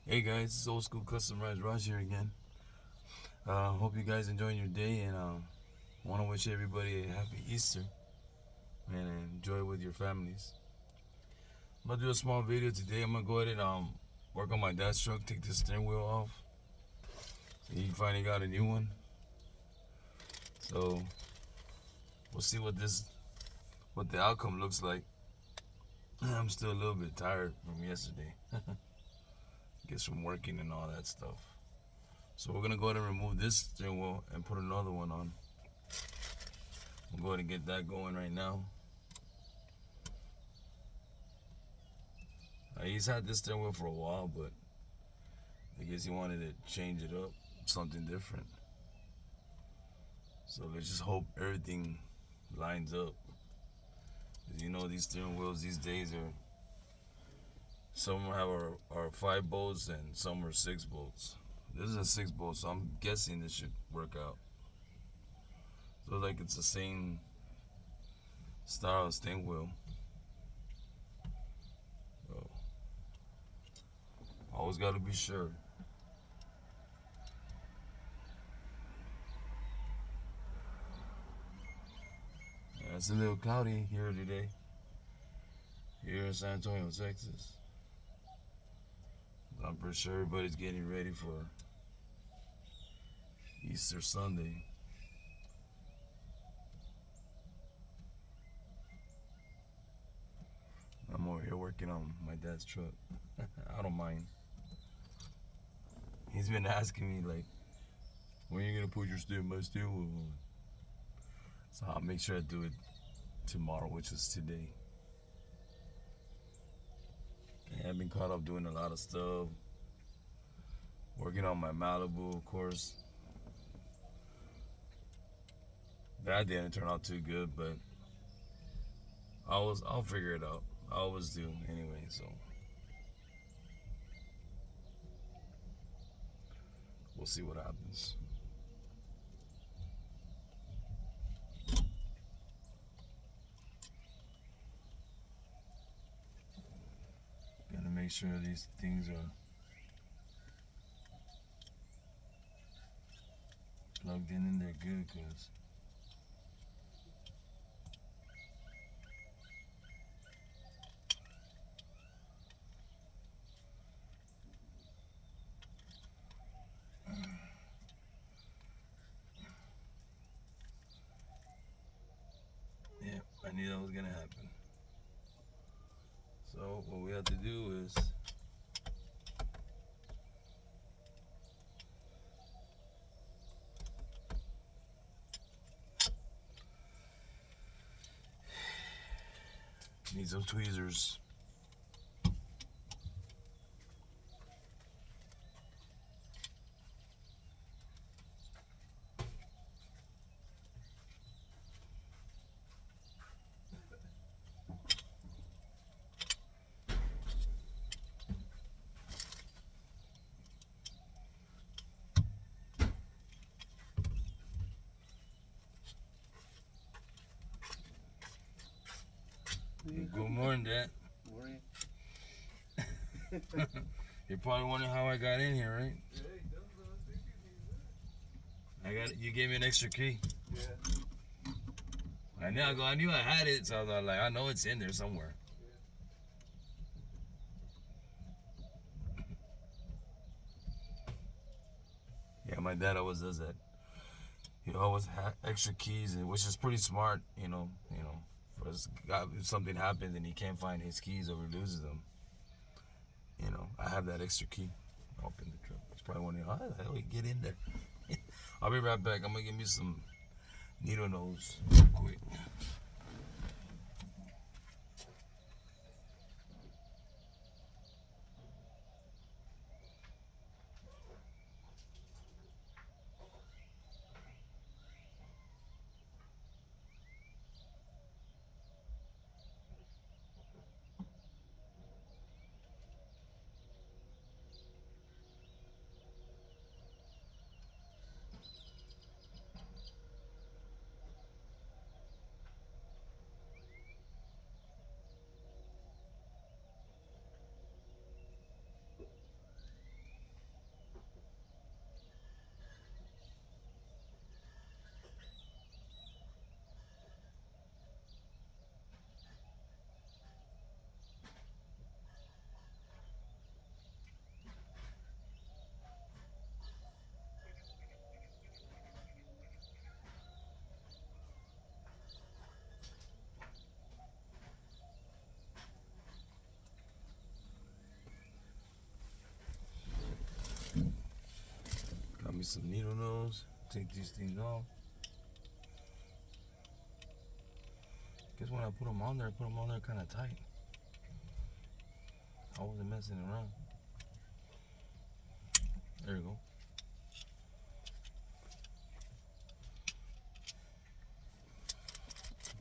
Hey guys, it's Old School Customized Raj here again. Hope you guys enjoying your day and want to wish everybody a happy Easter and enjoy it with your families. I'm gonna do a small video today. I'm gonna go ahead and work on my dad's truck, take the steering wheel off. He finally got a new one, so we'll see what the outcome looks like. I'm still a little bit tired from yesterday, guess from working and all that stuff. So we're gonna go ahead and remove this steering wheel and put another one on. We'll go ahead and get that going right now. He's had this steering wheel for a while, but I guess he wanted to change it up, something different. So let's just hope everything lines up. Cause you know these steering wheels these days are some are 5 bolts and some are 6 bolts. This is a 6 bolt, so I'm guessing this should work out. So like it's the same style of steering wheel. So always got to be sure. Yeah, it's a little cloudy here today, here in San Antonio, Texas. I'm pretty sure everybody's getting ready for Easter Sunday. I'm over here working on my dad's truck. I don't mind. He's been asking me like, when are you gonna put my steering wheel on? So I'll make sure I do it tomorrow, which is today. I've been caught up doing a lot of stuff, working on my Malibu, of course. That didn't turn out too good, but I'll figure it out. I always do anyway. So we'll see what happens. Gotta make sure these things are plugged in there good, cause yeah, I knew that was gonna happen. So what we have to do is need some tweezers. Good morning, Dad. Morning. You're probably wondering how I got in here, right? You gave me an extra key. Yeah. I knew I had it, so I was like, I know it's in there somewhere. Yeah, my dad always does that. He always has extra keys, and which is pretty smart, For if something happens and he can't find his keys or he loses them, I have that extra key. Open the truck. It's probably wondering, how the hell we get in there? I'll be right back. I'm gonna give me some needle nose real quick. me some needle nose. Take these things off. Guess when I put them on there, kind of tight. I wasn't messing around. There you go.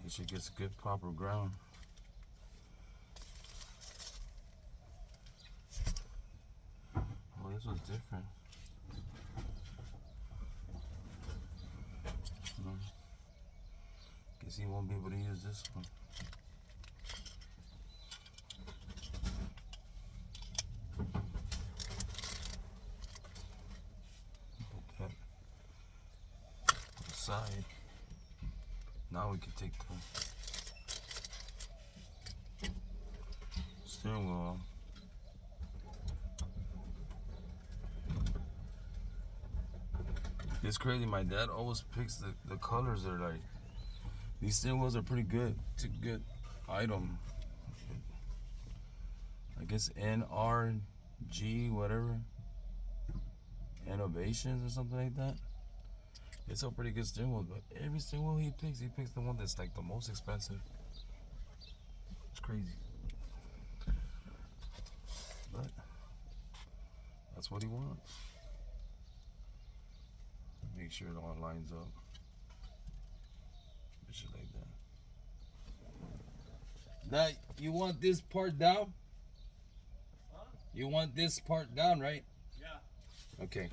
Make sure it gets a good proper ground. Well, this was different. Guess he won't be able to use this one. Put that aside. Now we can take the steering wheel off. It's crazy. My dad always picks the colors that are like. These steering wheels are pretty good. It's a good item. I guess NRG, whatever. Innovations or something like that. It's a pretty good steering wheel, but every steering wheel he picks the one that's like the most expensive. It's crazy. But that's what he wants. Make sure it all lines up. Shit like that. Now, you want this part down? Huh? You want this part down, right? Yeah. Okay.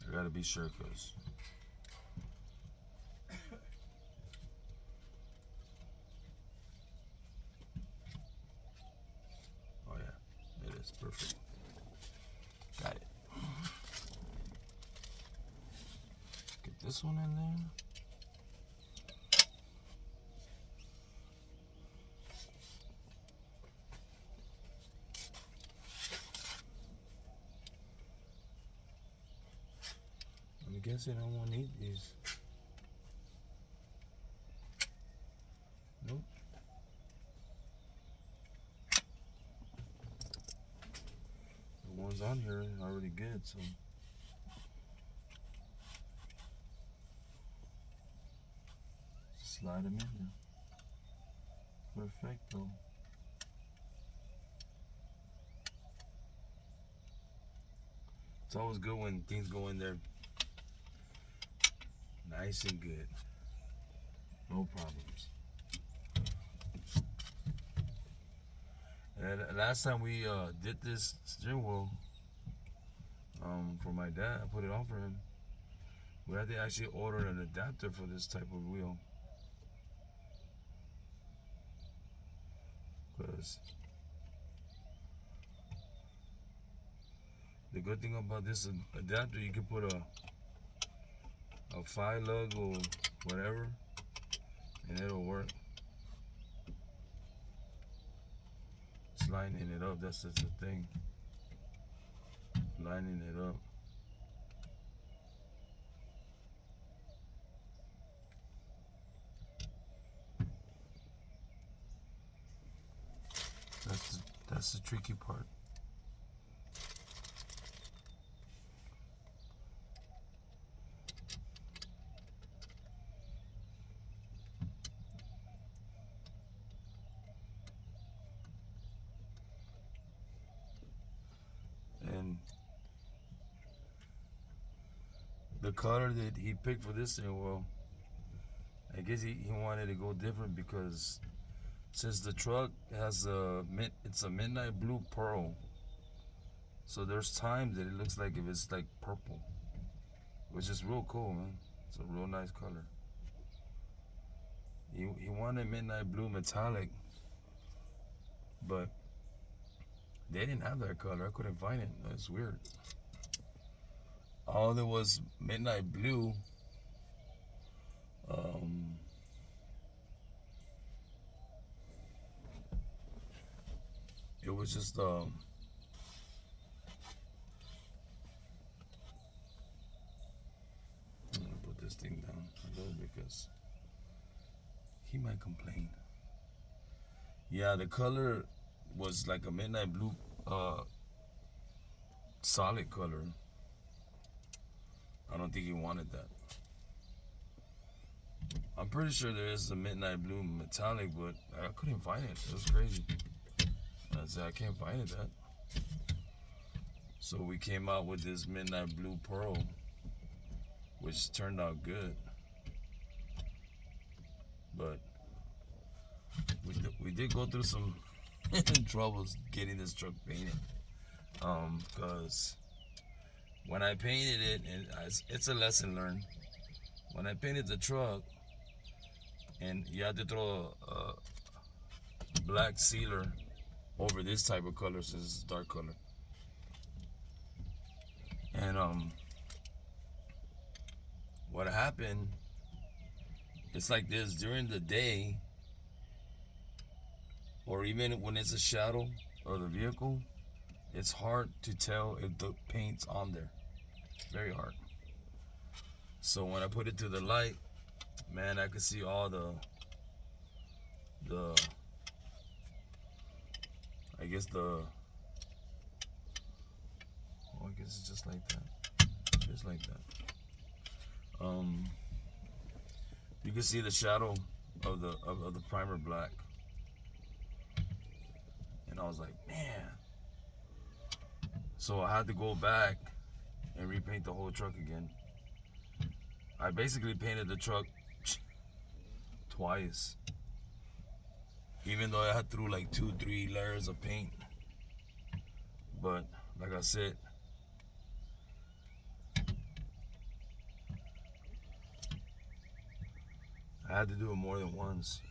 I gotta be sure, cause oh yeah, it is perfect. Got it. Get this one in there. I'm guessing I won't need these. Nope. The ones on here are already good, so. Slide them in there. Perfecto. It's always good when things go in there nice and good. No problems. And last time we did this steering wheel for my dad, I put it on for him. We had to actually order an adapter for this type of wheel. Because the good thing about this adapter, you can put a 5 lug or whatever, and it'll work. It's lining it up, that's just the thing. Lining it up. That's the tricky part. And the color that he picked for this thing, well, I guess he wanted to go different because since the truck has it's a midnight blue pearl, so there's times that it looks like if it's like purple, which is real cool, man. It's a real nice color. He wanted midnight blue metallic, but they didn't have that color. I couldn't find it. It's weird. All there was midnight blue. It was just I'm gonna put this thing down a little because he might complain. Yeah, the color was like a midnight blue solid color. I don't think he wanted that. I'm pretty sure there is a midnight blue metallic, but I couldn't find it. It was crazy. I said, I can't find it that. So we came out with this midnight blue pearl, which turned out good. But we did go through some troubles getting this truck painted. Because when I painted it, and it's a lesson learned. When I painted the truck, and you had to throw a black sealer over this type of color, since it's dark color. And what happened, it's like this during the day, or even when it's a shadow of the vehicle, it's hard to tell if the paint's on there. Very hard. So when I put it to the light, man, I could see all the I guess it's just like that. Just like that. You can see the shadow of the primer black. And I was like, man. So I had to go back and repaint the whole truck again. I basically painted the truck twice. Even though I had through like 2-3 layers of paint. But like I said, I had to do it more than once.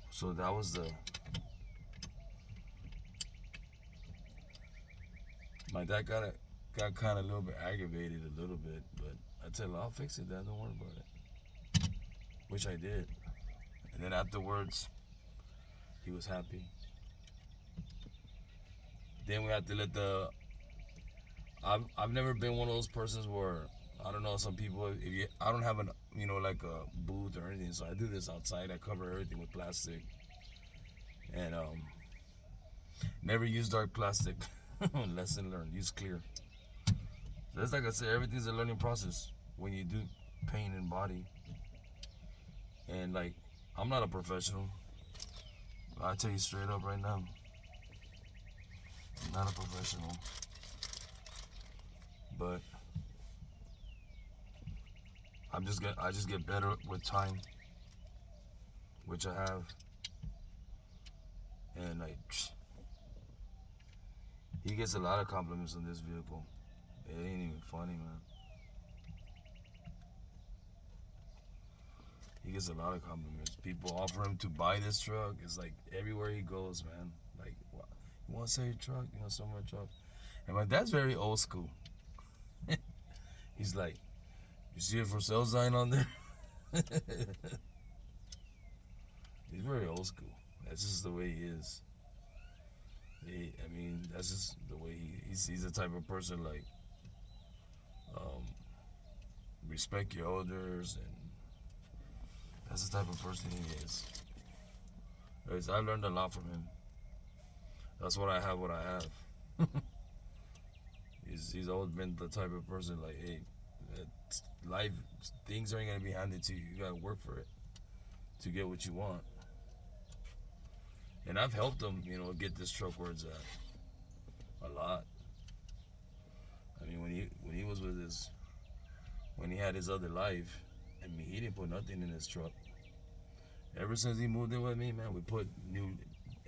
So that was my dad got kind of a little bit aggravated a little bit, but I tell him, I'll fix it, Dad, don't worry about it. Which I did. And then afterwards, he was happy. Then we had to let I've never been one of those persons where, I don't know, some people, I don't have like a booth or anything, so I do this outside. I cover everything with plastic. And never use dark plastic. Lesson learned, use clear. So that's like I said, everything's a learning process when you do paint and body. And like, I'm not a professional. I'll tell you straight up right now. I'm not a professional. But I just get better with time, which I have. And like, he gets a lot of compliments on this vehicle. It ain't even funny, man. He gets a lot of compliments. People offer him to buy this truck. It's like everywhere he goes, man. Like, you want to sell your truck? You want to sell my truck? And my dad's very old school. He's like, you see it for sale sign on there? He's very old school. That's just the way he is. I mean, that's just the way he's the type of person, like, respect your elders, and that's the type of person he is. Anyways, I learned a lot from him. That's what I have, he's always been the type of person, like, hey, life, things aren't going to be handed to you. You got to work for it to get what you want. And I've helped him, get this truck where it's at. A lot. I mean, when he was with when he had his other life, I mean, he didn't put nothing in his truck. Ever since he moved in with me, man, we put new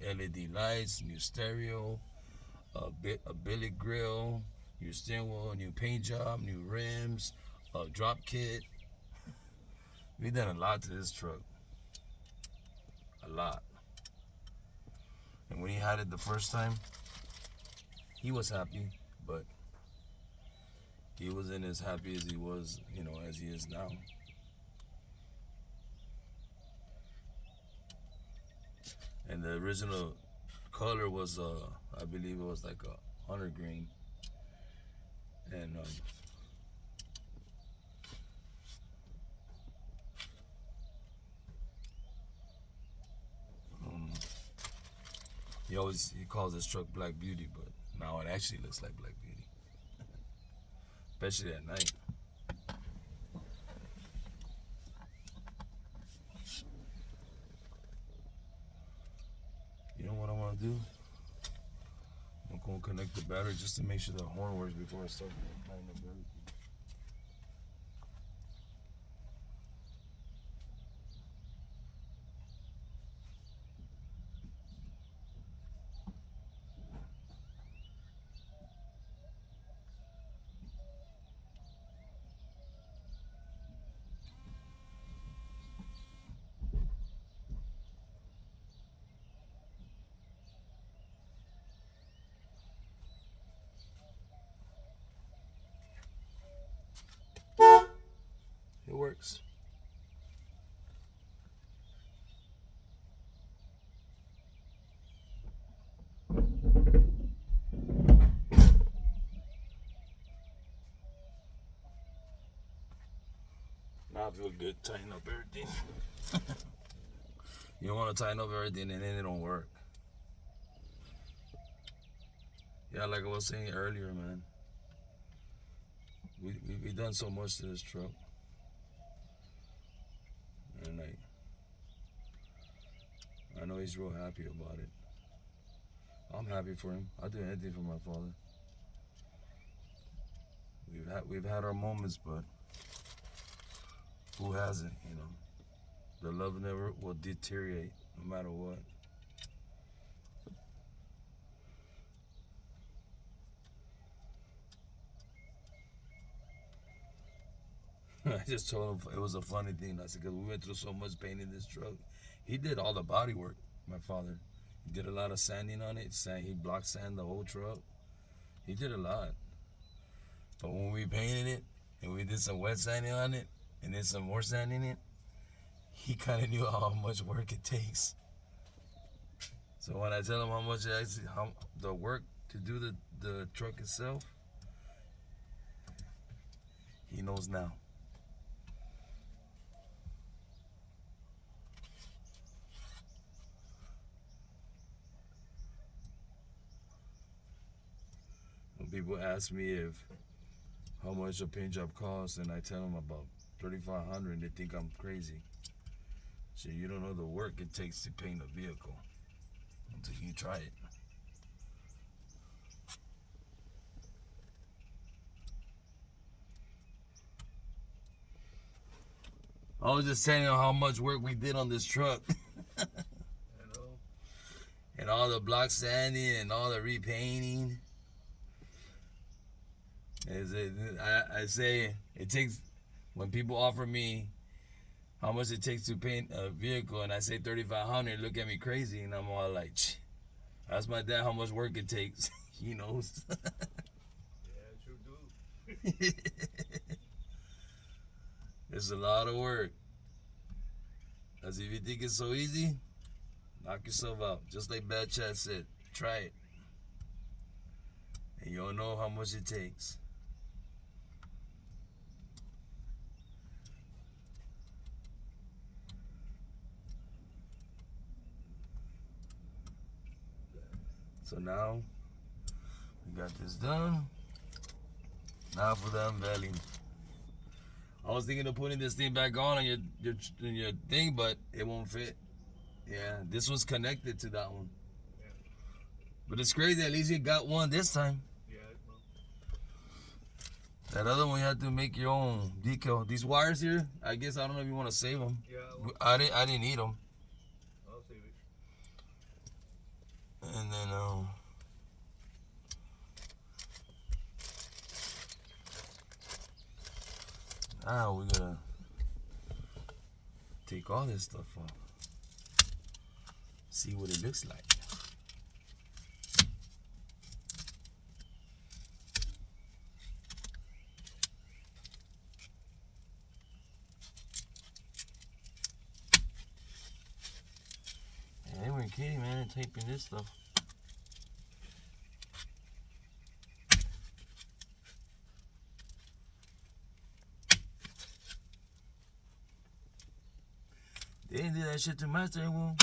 LED lights, new stereo, a billet grill, new steering wheel, new paint job, new rims, a drop kit. We done a lot to this truck. A lot. And when he had it the first time, he was happy, but he wasn't as happy as he was, as he is now. And the original color was, I believe it was like a hunter green. And He calls this truck Black Beauty, but now it actually looks like Black Beauty, especially at night. You know what I want to do? I'm going to connect the battery just to make sure the horn works before I start playing the battery. It works. Now I feel good tighten up everything. You don't want to tighten up everything and then it don't work. Yeah, like I was saying earlier, man. We done so much to this truck. And like, I know he's real happy about it. I'm happy for him. I'd do anything for my father. We've had our moments, but who hasn't, you know? The love never will deteriorate no matter what. I just told him it was a funny thing. I said, because we went through so much pain in this truck. He did all the body work, my father. He did a lot of sanding on it. He block sand the whole truck. He did a lot. But when we painted it and we did some wet sanding on it and then some more sanding it, he kind of knew how much work it takes. So when I tell him how much the work to do the truck itself, he knows now. When people ask me how much a paint job costs, and I tell them about $3,500, they think I'm crazy. So you don't know the work it takes to paint a vehicle until you try it. I was just telling you how much work we did on this truck. And all the block sanding and all the repainting. I say it takes, when people offer me how much it takes to paint a vehicle and I say $3,500, look at me crazy, and I'm all like, ask my dad how much work it takes. He knows. Yeah, sure do. It's a lot of work. As if you think it's so easy, knock yourself out. Just like Bad Chat said, try it. And you'll know how much it takes. So now, we got this done. Now for the unveiling. I was thinking of putting this thing back on your thing, but it won't fit. Yeah, this was connected to that one. Yeah. But it's crazy, at least you got one this time. Yeah, That other one you had to make your own decal. These wires here, I guess I don't know if you want to save them. yeah. I didn't need them. I'll save it. And then now we're gonna take all this stuff off. See what it looks like. And they weren't kidding, man, taping this stuff. They didn't do that shit to my steering wheel.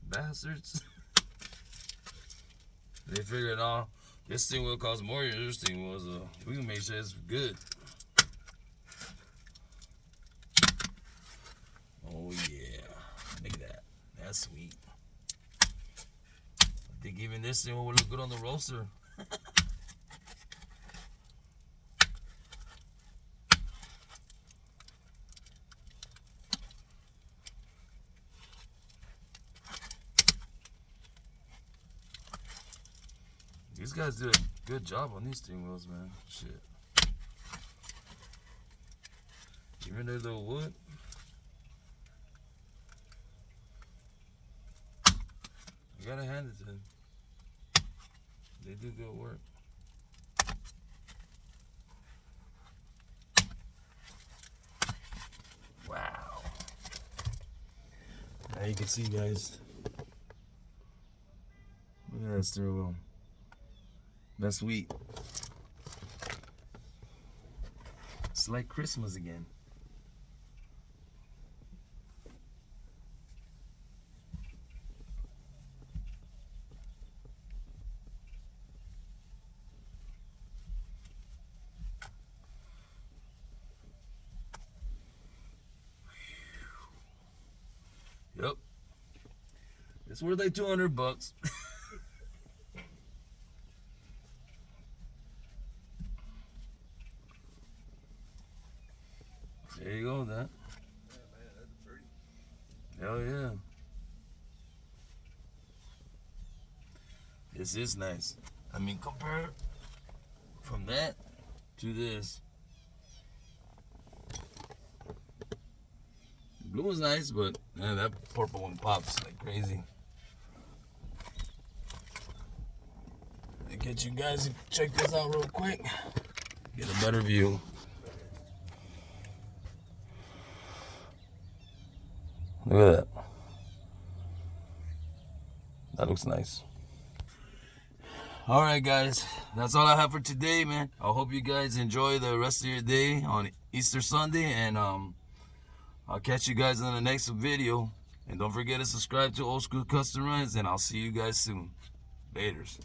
Bastards. They figured out this steering wheel costs more than your steering wheel, so we can make sure it's good. Oh yeah, look at that. That's sweet. I think even this thing will look good on the roaster. These guys do a good job on these steering wheels, man. Shit. Even though they're wood. I gotta hand it to them. They do good work. Wow. Now you can see, guys. Look at that steering wheel. That's sweet. It's like Christmas again. Yep. It's worth like $200. There you go, that. Yeah, man, that's pretty. Hell yeah. This is nice. I mean, compare from that to this. The blue is nice, but man, that purple one pops like crazy. I'll get you guys to check this out real quick. Get a better view. Look at that. That looks nice. All right, guys. That's all I have for today, man. I hope you guys enjoy the rest of your day on Easter Sunday. And I'll catch you guys in the next video. And don't forget to subscribe to Old School Custom Runs. And I'll see you guys soon. Laters.